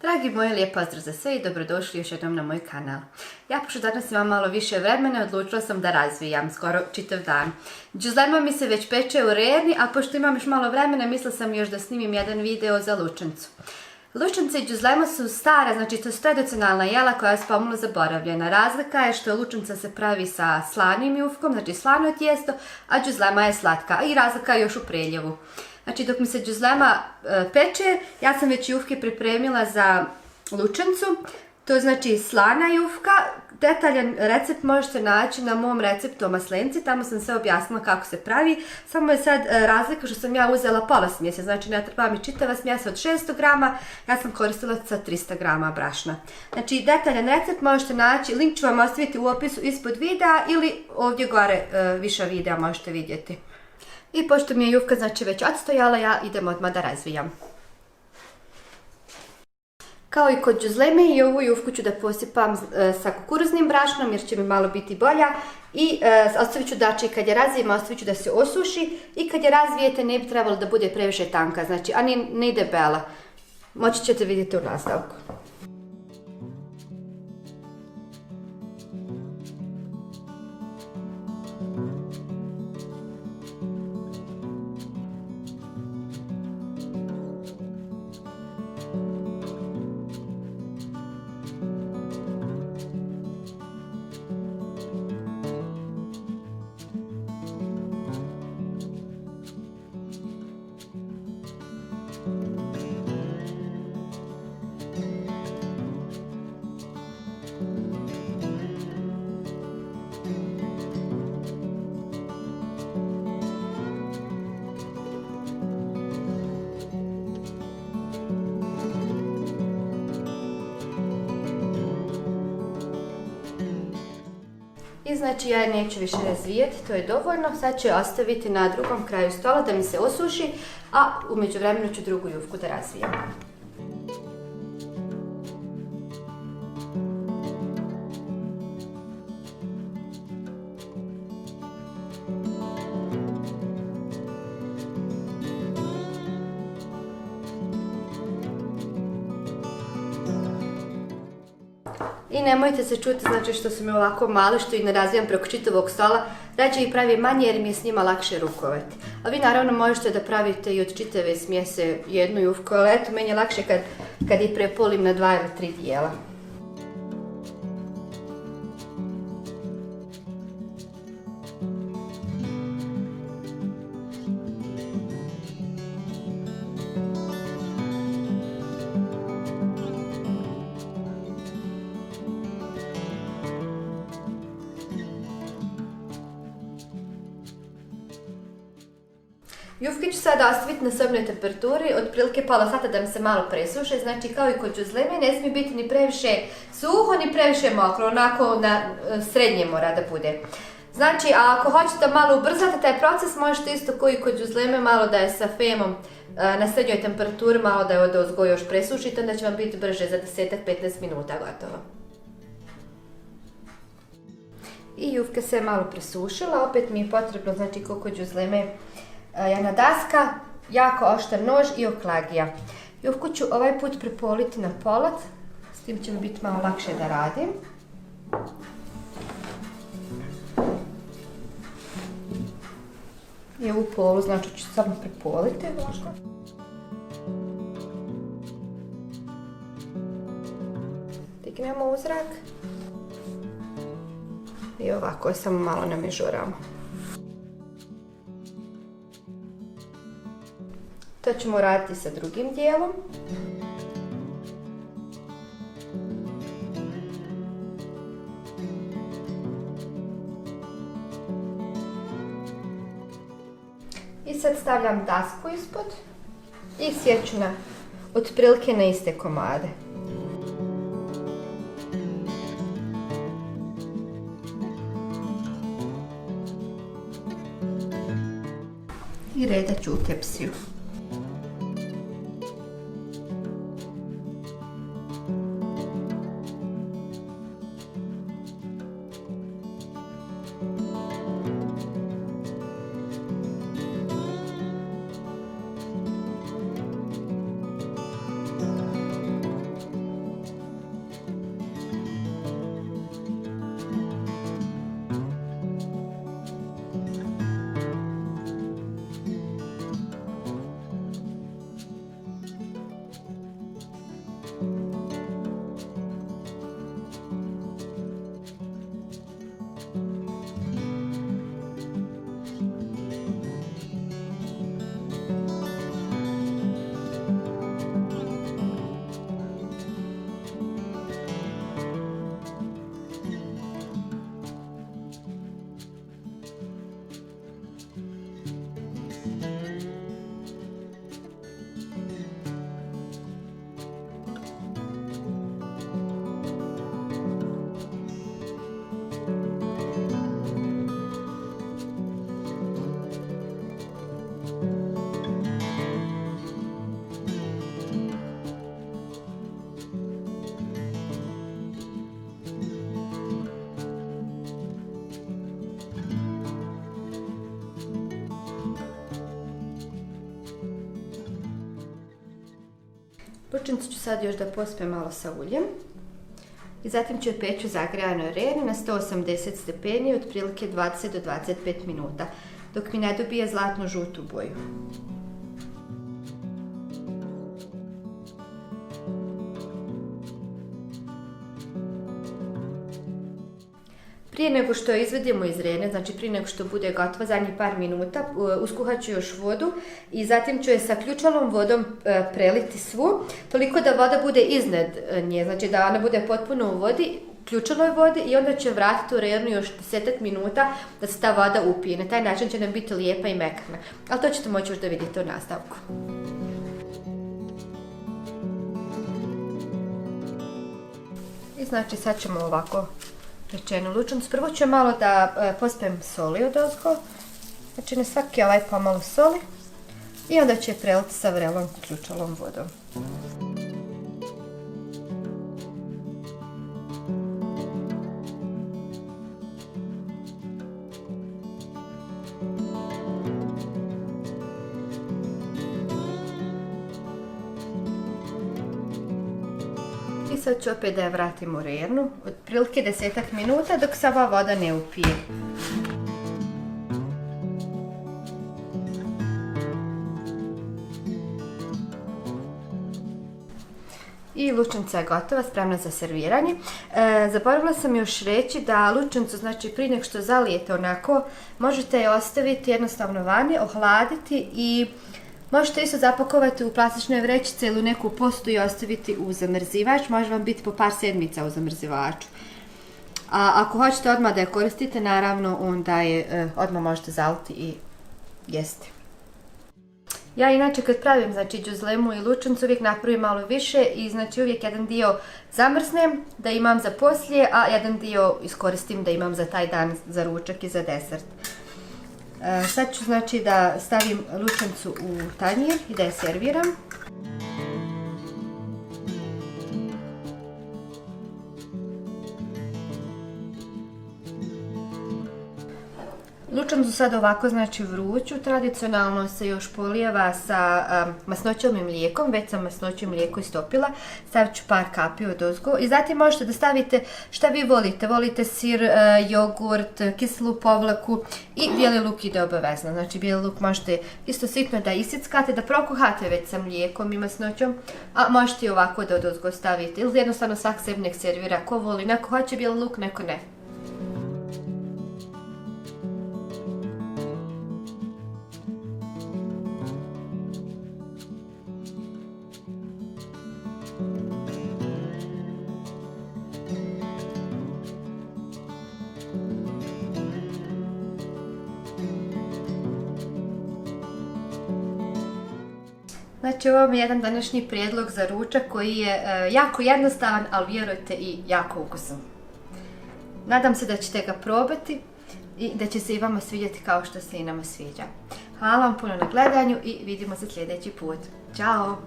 Dragi moji, lijep pozdrav za sve i dobrodošli još jednom na moj kanal. Ja, pošto danas imam malo više vremena, odlučila sam da razvijam skoro čitav dan. Đuzlema mi se već peče u rerni, a pošto imam još malo vremena, mislila sam još da snimim jedan video za lučancu. Lučanca i đuzlema su stara, znači to su tradicionalna jela koja je pomalo zaboravljena. Razlika je što lučanca se pravi sa slanim jufkom, znači slano tijesto, a đuzlema je slatka. I razlika je još u preljevu. Znači dok mi se đuzlema peče, ja sam već jufke pripremila za lučancu. To znači slana jufka. Detaljan recept možete naći na mom receptu o maslenci, tamo sam sve objasnila kako se pravi. Samo je sad razlika što sam ja uzela pola smjese, znači ne treba mi čitava smjesa od 600 grama, ja sam koristila sa 300 grama brašna. Znači detaljan recept možete naći, link ću vam ostaviti u opisu ispod videa ili ovdje gore više videa možete vidjeti. I pošto mi je jufka znači već odstojala, ja idem odmah da razvijam. Kao i kod đuzleme, i ovu jufku ću da posipam sa kukuruznim brašnom jer će mi malo biti bolja. I ostavit ću da kad je razvijem, ostavit ću da se osuši. I kad je razvijete ne bi trebalo da bude previše tanka, znači, a ni debela. Moći ćete vidjeti u nastavku. I znači ja neću više razvijeti, to je dovoljno. Sad ću je ostaviti na drugom kraju stola da mi se osuši, a u međuvremenu ću drugu jufku da razvijem. I nemojte se čuti znači što su mi ovako mali, što i ne razvijam preko čitavog stola, rađe ih pravim manje jer mi je s njima lakše rukovati. A vi naravno možete da pravite i od čitave smjese jednu jufku, ali eto meni je lakše kad ih prepolim na 2 ili 3 dijela. Jufke ću sada ostaviti na sobnoj temperaturi, otprilike pola sata da mi se malo presuše, znači kao i kod đuzleme, ne smije biti ni previše suho ni previše mokro, onako na srednje mora da bude. Znači, a ako hoćete malo ubrzati taj proces, možete isto kao i kod đuzleme malo da je sa femom na srednjoj temperaturi, malo da je odozgo još presušite, onda će vam biti brže za 10-15 minuta gotovo. I jufka se malo presušila, opet mi je potrebno, znači kao kod đuzleme, jedna daska, jako oštar nož i oklagija. Jufku ću ovaj put prepoliti na pola, s tim će mi biti malo lakše da radim. I ovu polu, znači ću samo prepoliti možda. Dignemo u zrak. I ovako samo malo namežuramo. To ćemo raditi sa drugim dijelom. I sad stavljam dasku ispod i sjeću otprilike na iste komade. I redat ću u tepsiju. Lučnicu ću sad još da pospem malo sa uljem. I zatim ću je peći u zagrejanoj rerni na 180 stepeni otprilike 20 do 25 minuta, dok mi ne dobije zlatno žutu boju. Prije nego što je izvedemo iz rerne, znači prije nego što bude gotova, zadnjih par minuta, uskuhat ću još vodu i zatim ću je sa ključanom vodom preliti svu, toliko da voda bude iznad nje, znači da ona bude potpuno u vodi, ključanoj vodi, i onda ću vratiti u rernu još 10 minuta da se ta voda upije. Na taj način će nam biti lijepa i mekana, ali to ćete moći još da vidite u nastavku. I znači sad ćemo ovako pečenu lučnicu. Prvo ću malo da pospem soli odozgo, znači na svaki ovaj pomalo soli, i onda ću je preliti sa vrelom ključalom vodom. I sad ću opet da je vratim u rernu, otprilike 10 minuta dok se ova voda ne upije. I lučnica je gotova, spremna za serviranje. Zaboravila sam još reći da lučnicu, znači prije nego što zalijete onako, možete je ostaviti jednostavno vani, ohladiti i možete isto zapakovati u plastične vrećice ili u neku posudu i ostaviti u zamrzivač. Može vam biti po par sedmica u zamrzivaču. A ako hoćete odmah da je koristite, naravno, onda je odmah možete zaliti i jesti. Ja inače kad pravim znači đuzlemu i lučnicu uvijek napravim malo više i znači uvijek jedan dio zamrznem da imam za poslije, a jedan dio iskoristim da imam za taj dan, za ručak i za desert. Sad ću znači da stavim lučnicu u tanjir i da je serviram. Lučnicu sad ovako znači vruću, tradicionalno se još polijeva sa masnoćom i mlijekom, već sam masnoću i mlijeko istopila, stavit ću par kapi odozgo i zatim možete da stavite šta vi volite, volite sir, jogurt, kiselu povlaku i bijeli luk ide obavezno, znači bijeli luk možete isto sitno da isickate, da prokuhate već sa mlijekom i masnoćom, a možete i ovako da odozgo stavite ili jednostavno svak sebi nek servira, ko voli, neko hoće bijeli luk, neko ne. Znači, ovo mi je jedan današnji prijedlog za ručak koji je jako jednostavan, ali vjerujte i jako ukusan. Nadam se da ćete ga probati i da će se i vama svidjeti kao što se i nama sviđa. Hvala vam puno na gledanju i vidimo se sljedeći put. Ćao!